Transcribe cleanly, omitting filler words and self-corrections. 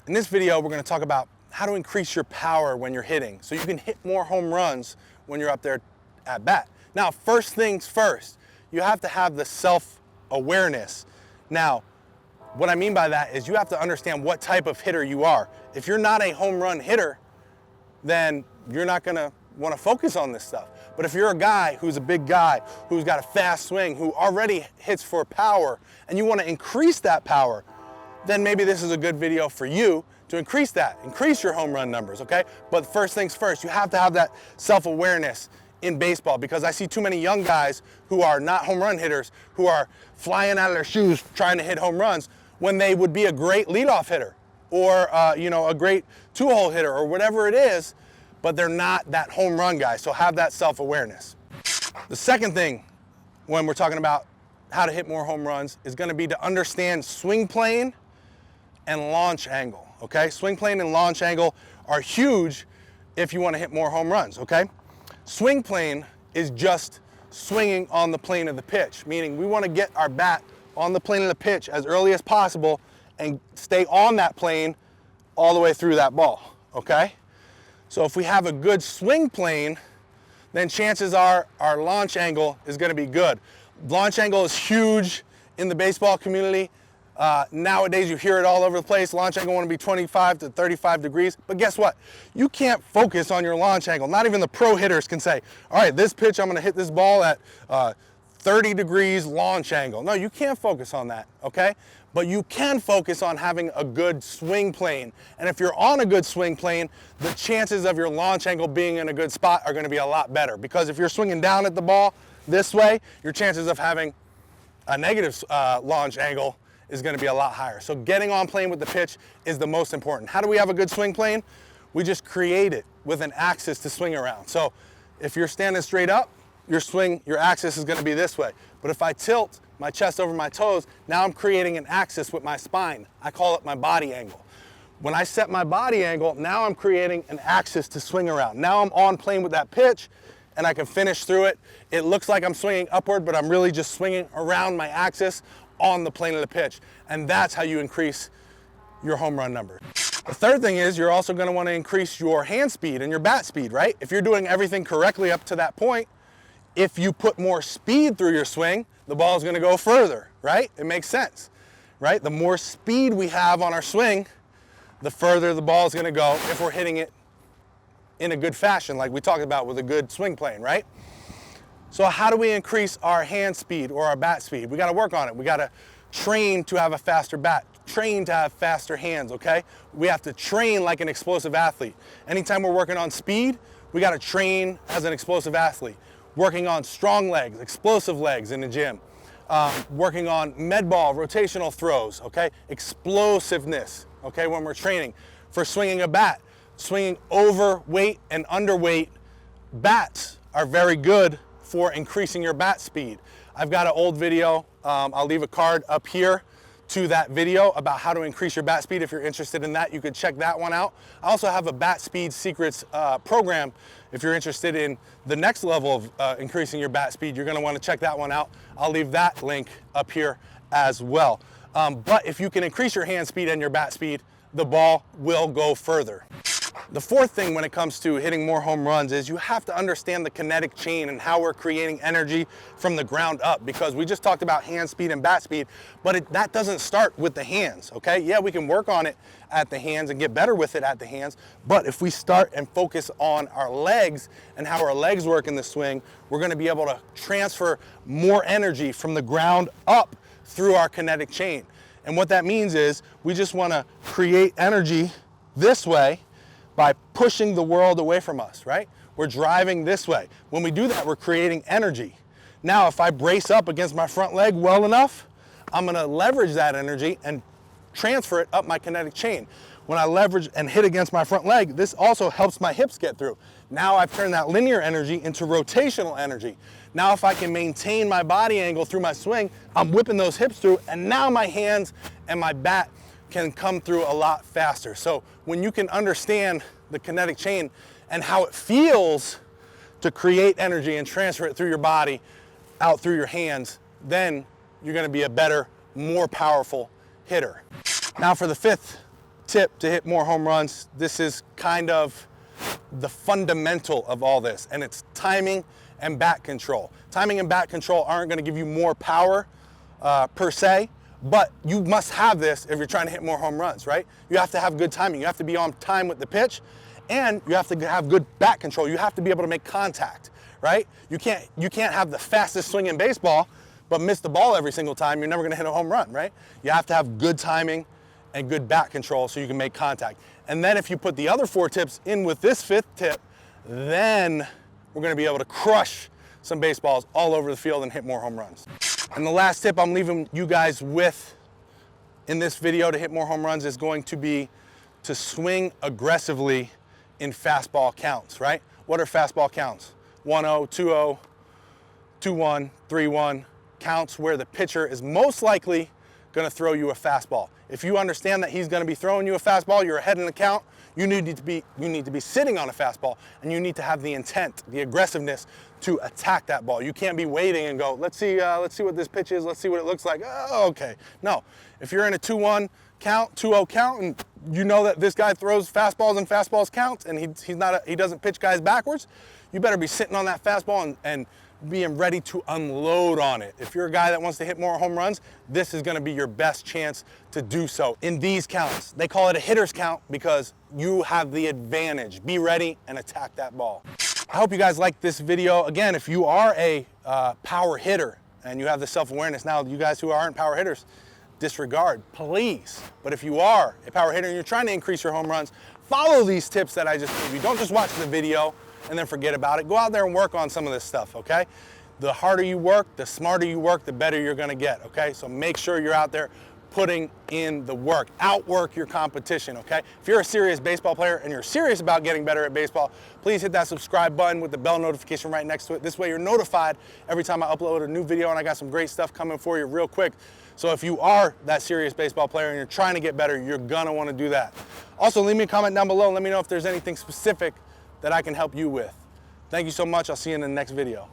In this video, we're going to talk about how to increase your power when you're hitting so you can hit more home runs when you're up there at bat. Now, first things first, you have to have the self-awareness. Now, what I mean by that is you have to understand what type of hitter you are. If you're not a home run hitter, then you're not going to want to focus on this stuff. But if you're a guy who's a big guy, who's got a fast swing, who already hits for power, and you want to increase that power, then maybe this is a good video for you to increase your home run numbers, okay? But first things first, you have to have that self-awareness in baseball, because I see too many young guys who are not home run hitters, who are flying out of their shoes trying to hit home runs when they would be a great leadoff hitter or a great two-hole hitter or whatever it is, but they're not that home run guy. So have that self-awareness. The second thing when we're talking about how to hit more home runs is going to be to understand swing plane and launch angle, okay? Swing plane and launch angle are huge if you want to hit more home runs, okay? Swing plane is just swinging on the plane of the pitch, meaning we want to get our bat on the plane of the pitch as early as possible and stay on that plane all the way through that ball, okay? So if we have a good swing plane, then chances are our launch angle is going to be good. Launch angle is huge in the baseball community. Nowadays you hear it all over the place. Launch angle want to be 25 to 35 degrees. But guess what? You can't focus on your launch angle. Not even the pro hitters can say, all right, this pitch I'm going to hit this ball at 30 degrees launch angle. No, you can't focus on that, okay? But you can focus on having a good swing plane. And if you're on a good swing plane, the chances of your launch angle being in a good spot are going to be a lot better. Because if you're swinging down at the ball this way, your chances of having a negative launch angle is going to be a lot higher. So getting on plane with the pitch is the most important. How do we have a good swing plane? We just create it with an axis to swing around. So if you're standing straight up, your axis is going to be this way. But if I tilt my chest over my toes, now I'm creating an axis with my spine. I call it my body angle. When I set my body angle, now I'm creating an axis to swing around. Now I'm on plane with that pitch and I can finish through it. It looks like I'm swinging upward, but I'm really just swinging around my axis on the plane of the pitch. And that's how you increase your home run numbers. The third thing is you're also going to want to increase your hand speed and your bat speed, right? If you're doing everything correctly up to that point, if you put more speed through your swing, the ball is going to go further, right? It makes sense, right? The more speed we have on our swing, the further the ball is going to go if we're hitting it in a good fashion, like we talked about with a good swing plane, right? So how do we increase our hand speed or our bat speed? We got to work on it. We got to train to have a faster bat, train to have faster hands, okay? We have to train like an explosive athlete. Anytime we're working on speed, we got to train as an explosive athlete. Working on strong legs, explosive legs in the gym. Working on med ball, rotational throws, okay? Explosiveness, okay, when we're training. For swinging a bat, swinging overweight and underweight bats are very good for increasing your bat speed. I've got an old video, I'll leave a card up here to that video about how to increase your bat speed. If you're interested in that, you could check that one out. I also have a Bat Speed Secrets program. If you're interested in the next level of increasing your bat speed, you're gonna wanna check that one out. I'll leave that link up here as well. But if you can increase your hand speed and your bat speed, the ball will go further. The fourth thing when it comes to hitting more home runs is you have to understand the kinetic chain and how we're creating energy from the ground up, because we just talked about hand speed and bat speed, but that doesn't start with the hands, okay? Yeah, we can work on it at the hands and get better with it at the hands, but if we start and focus on our legs and how our legs work in the swing, we're gonna be able to transfer more energy from the ground up through our kinetic chain. And what that means is we just wanna create energy this way by pushing the world away from us, right? We're driving this way. When we do that, we're creating energy. Now, if I brace up against my front leg well enough, I'm gonna leverage that energy and transfer it up my kinetic chain. When I leverage and hit against my front leg, this also helps my hips get through. Now I've turned that linear energy into rotational energy. Now if I can maintain my body angle through my swing, I'm whipping those hips through, and now my hands and my bat can come through a lot faster. So when you can understand the kinetic chain and how it feels to create energy and transfer it through your body out through your hands, then you're gonna be a better, more powerful hitter. Now for the fifth tip to hit more home runs. This is kind of the fundamental of all this, and it's timing and bat control. Timing and bat control aren't going to give you more power per se, but you must have this if you're trying to hit more home runs, right? You have to have good timing. You have to be on time with the pitch, and you have to have good bat control. You have to be able to make contact, right? You can't have the fastest swing in baseball, but miss the ball every single time. You're never going to hit a home run, right? You have to have good timing and good bat control so you can make contact. And then if you put the other 4 tips in with this 5th tip, then we're going to be able to crush some baseballs all over the field and hit more home runs. And the last tip I'm leaving you guys with in this video to hit more home runs is going to be to swing aggressively in fastball counts, right? What are fastball counts? 1-0, 2-0, 2-1, 3-1, counts where the pitcher is most likely going to throw you a fastball. If you understand that he's going to be throwing you a fastball, you're ahead in the count, you need to be sitting on a fastball, and you need to have the intent, the aggressiveness to attack that ball. You can't be waiting and go, let's see what this pitch is, let's see what it looks like. Oh, okay. No, if you're in a 2-1 count, 2-0 count, and you know that this guy throws fastballs and fastballs counts, and he doesn't pitch guys backwards, you better be sitting on that fastball and being ready to unload on it. If you're a guy that wants to hit more home runs, this is going to be your best chance to do so in these counts. They call it a hitter's count because you have the advantage. Be ready and attack that ball. I hope you guys liked this video. Again, if you are a power hitter and you have the self-awareness, now you guys who aren't power hitters, disregard, please. But if you are a power hitter and you're trying to increase your home runs, follow these tips that I just gave you. Don't just watch the video and then forget about it. Go out there and work on some of this stuff, okay? The harder you work, the smarter you work, the better you're gonna get, okay? So make sure you're out there putting in the work. Outwork your competition, okay? If you're a serious baseball player and you're serious about getting better at baseball, please hit that subscribe button with the bell notification right next to it. This way you're notified every time I upload a new video, and I got some great stuff coming for you real quick. So if you are that serious baseball player and you're trying to get better, you're gonna wanna do that. Also, leave me a comment down below and let me know if there's anything specific that I can help you with. Thank you so much. I'll see you in the next video.